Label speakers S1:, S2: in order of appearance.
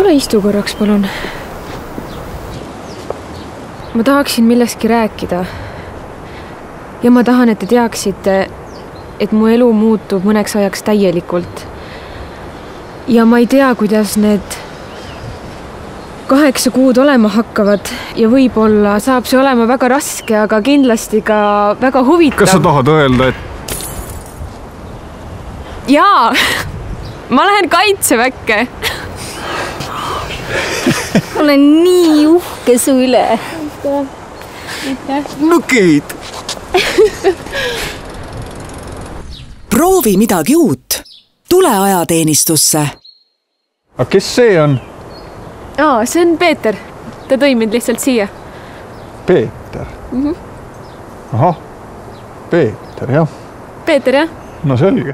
S1: tule istu korraks, palun. Ma tahaksin millestki rääkida. Ja ma tahan, et te teaksite, et mu elu muutub mõneks ajaks täielikult. Ja ma ei tea, kuidas need 8 kuud olema hakkavad ja võib-olla saab see olema väga raske, aga kindlasti ka väga huvitav.
S2: Kas sa tahad öelda, et...
S1: Jaa! Ma lähen kaitseväkke.
S3: Olen nii uhke su üle.
S2: No Keit!
S4: Proovi midagi uut. Tule ajateenistusse.
S2: Aga kes see on?
S1: See on Peeter. Ta tõi mind lihtsalt siia.
S2: Peeter? Ahah, Peeter, jah.
S1: Peeter, jah?
S2: No selge.